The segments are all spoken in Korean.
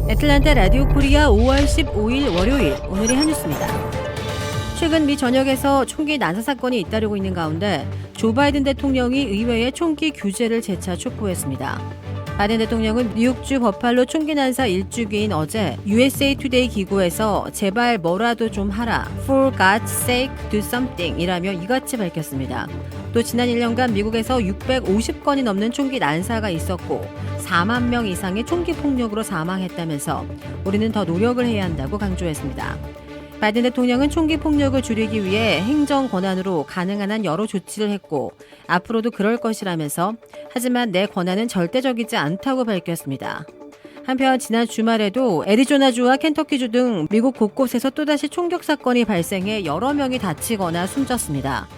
애틀랜타 라디오 코리아 5월 15일 월요일 오늘의 한 뉴스입니다. 최근 미 전역에서 총기 난사 사건이 잇따르고 있는 가운데 조 바이든 대통령이 의회에 총기 규제를 재차 촉구했습니다. 바이든 대통령은 뉴욕주 버팔로 총기 난사 일주기인 어제 USA 투데이 기구에서 제발 뭐라도 좀 하라, For God's sake do something 이라며 이같이 밝혔습니다. 또 지난 1년간 미국에서 650건이 넘는 총기 난사가 있었고 4만 명 이상의 총기 폭력으로 사망했다면서 우리는 더 노력을 해야 한다고 강조했습니다. 바이든 대통령은 총기 폭력을 줄이기 위해 행정 권한으로 가능한 한 여러 조치를 했고 앞으로도 그럴 것이라면서 하지만 내 권한은 절대적이지 않다고 밝혔습니다. 한편 지난 주말에도 애리조나주와 켄터키주 등 미국 곳곳에서 또다시 총격 사건이 발생해 여러 명이 다치거나 숨졌습니다.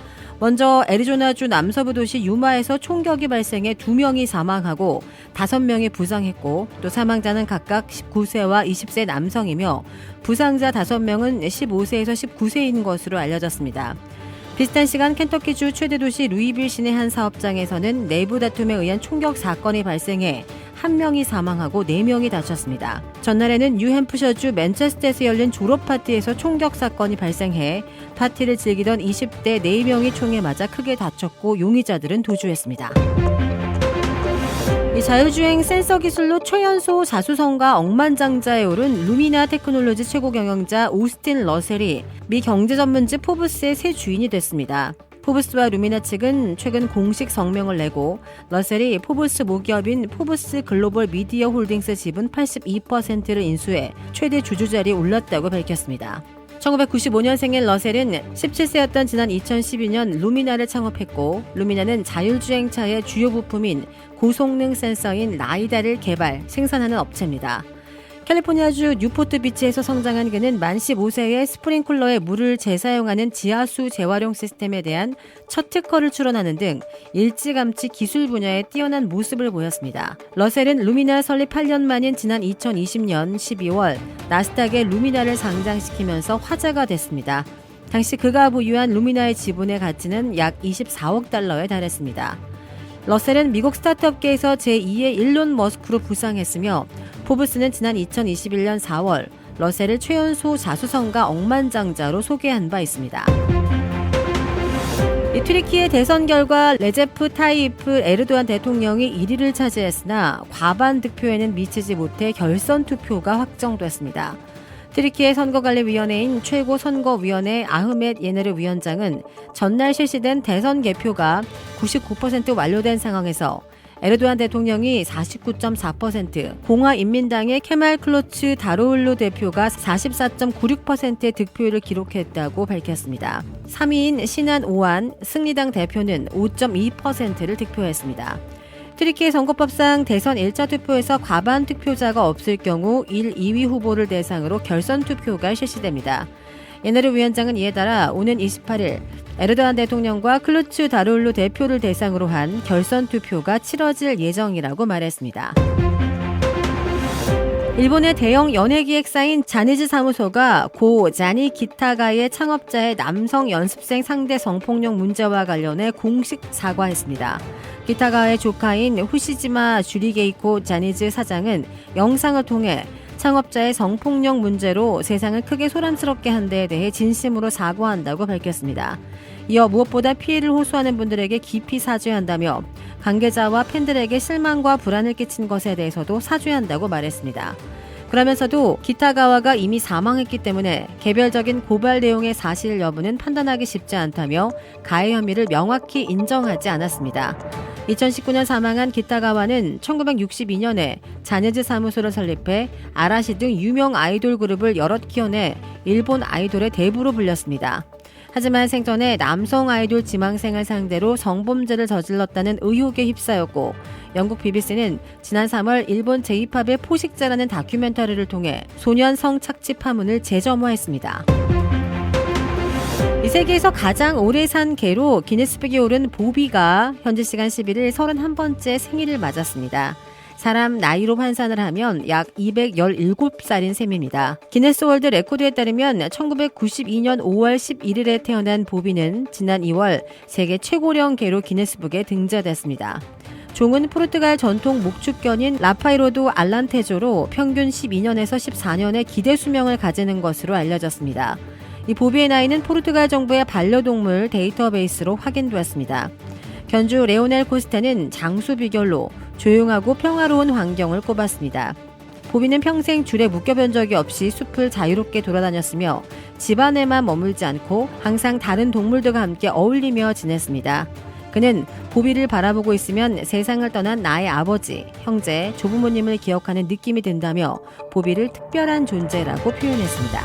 먼저 애리조나주 남서부 도시 유마에서 총격이 발생해 2명이 사망하고 5명이 부상했고 또 사망자는 각각 19세와 20세 남성이며 부상자 5명은 15세에서 19세인 것으로 알려졌습니다. 비슷한 시간 켄터키주 최대 도시 루이빌 시내 한 사업장에서는 내부 다툼에 의한 총격 사건이 발생해 1명이 사망하고 4명이 다쳤습니다. 전날에는 뉴햄프셔주 맨체스터에서 열린 졸업 파티에서 총격 사건이 발생해 파티를 즐기던 20대 4명이 총에 맞아 크게 다쳤고 용의자들은 도주했습니다. 이 자율주행 센서 기술로 최연소 자수성가 억만장자에 오른 루미나 테크놀로지 최고 경영자 오스틴 러셀이 미 경제 전문지 포브스의 새 주인이 됐습니다. 포브스와 루미나 측은 최근 공식 성명을 내고 러셀이 포브스 모기업인 포브스 글로벌 미디어 홀딩스 지분 82%를 인수해 최대 주주 자리에 올랐다고 밝혔습니다. 1995년생인 러셀은 17세였던 지난 2012년 루미나를 창업했고 루미나는 자율주행차의 주요 부품인 고성능 센서인 라이다를 개발, 생산하는 업체입니다. 캘리포니아주 뉴포트 비치에서 성장한 그는 만 15세에 스프링클러에 물을 재사용하는 지하수 재활용 시스템에 대한 첫 특허를 출원하는 등 일찌감치 기술 분야에 뛰어난 모습을 보였습니다. 러셀은 루미나 설립 8년 만인 지난 2020년 12월 나스닥에 루미나를 상장시키면서 화제가 됐습니다. 당시 그가 보유한 루미나의 지분의 가치는 약 24억 달러에 달했습니다. 러셀은 미국 스타트업계에서 제2의 일론 머스크로 부상했으며 포브스는 지난 2021년 4월 러셀을 최연소 자수성가 억만장자로 소개한 바 있습니다. 이 튀르키예 대선 결과 레제프 타이이프 에르도안 대통령이 1위를 차지했으나 과반 득표에는 미치지 못해 결선 투표가 확정됐습니다. 튀르키예 선거관리위원회인 최고선거위원회 아흐멧 예네르 위원장은 전날 실시된 대선 개표가 99% 완료된 상황에서 에르도안 대통령이 49.4%, 공화인민당의 케말 클로츠 다로울루 대표가 44.96%의 득표율을 기록했다고 밝혔습니다. 3위인 시난 오안 승리당 대표는 5.2%를 득표했습니다. 튀르키예 선거법상 대선 1차 투표에서 과반 득표자가 없을 경우 1, 2위 후보를 대상으로 결선 투표가 실시됩니다. 예네르 위원장은 이에 따라 오는 28일 에르도안 대통령과 클루츠 다룰루 대표를 대상으로 한 결선 투표가 치러질 예정이라고 말했습니다. 일본의 대형 연예기획사인 자니즈 사무소가 고 자니 기타가의 창업자의 남성 연습생 상대 성폭력 문제와 관련해 공식 사과했습니다. 기타가의 조카인 후시지마 주리게이코 자니즈 사장은 영상을 통해 창업자의 성폭력 문제로 세상을 크게 소란스럽게 한 데에 대해 진심으로 사과한다고 밝혔습니다. 이어 무엇보다 피해를 호소하는 분들에게 깊이 사죄한다며 관계자와 팬들에게 실망과 불안을 끼친 것에 대해서도 사죄한다고 말했습니다. 그러면서도 기타가와가 이미 사망했기 때문에 개별적인 고발 내용의 사실 여부는 판단하기 쉽지 않다며 가해 혐의를 명확히 인정하지 않았습니다. 2019년 사망한 기타가와는 1962년에 자니즈 사무소를 설립해 아라시 등 유명 아이돌 그룹을 여럿 키워내 일본 아이돌의 대부로 불렸습니다. 하지만 생전에 남성 아이돌 지망생을 상대로 성범죄를 저질렀다는 의혹에 휩싸였고 영국 BBC는 지난 3월 일본 J-팝의 포식자라는 다큐멘터리를 통해 소년 성착취 파문을 재점화했습니다. 이 세계에서 가장 오래 산 개로 기네스북에 오른 보비가 현지 시간 11일 31번째 생일을 맞았습니다. 사람 나이로 환산을 하면 약 217살인 셈입니다. 기네스 월드 레코드에 따르면 1992년 5월 11일에 태어난 보비는 지난 2월 세계 최고령 개로 기네스북에 등재됐습니다. 종은 포르투갈 전통 목축견인 라파이로도 알란테조로 평균 12년에서 14년의 기대 수명을 가지는 것으로 알려졌습니다. 이 보비의 나이는 포르투갈 정부의 반려동물 데이터베이스로 확인되었습니다. 견주 레오넬 코스테는 장수 비결로 조용하고 평화로운 환경을 꼽았습니다. 보비는 평생 줄에 묶여본 적이 없이 숲을 자유롭게 돌아다녔으며 집안에만 머물지 않고 항상 다른 동물들과 함께 어울리며 지냈습니다. 그는 보비를 바라보고 있으면 세상을 떠난 나의 아버지, 형제, 조부모님을 기억하는 느낌이 든다며 보비를 특별한 존재라고 표현했습니다.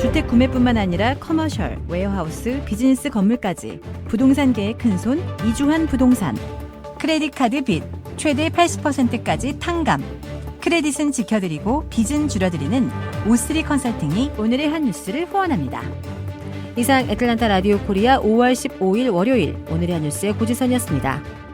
주택 구매뿐만 아니라 커머셜, 웨어하우스, 비즈니스 건물까지 부동산계의 큰손 이주환 부동산. 크레딧 카드 빚 최대 80%까지 탕감. 크레딧은 지켜드리고 빚은 줄여드리는 O3 컨설팅이 오늘의 한 뉴스를 후원합니다. 이상 애틀란타 라디오 코리아 5월 15일 월요일 오늘의 한 뉴스의 고지선이었습니다.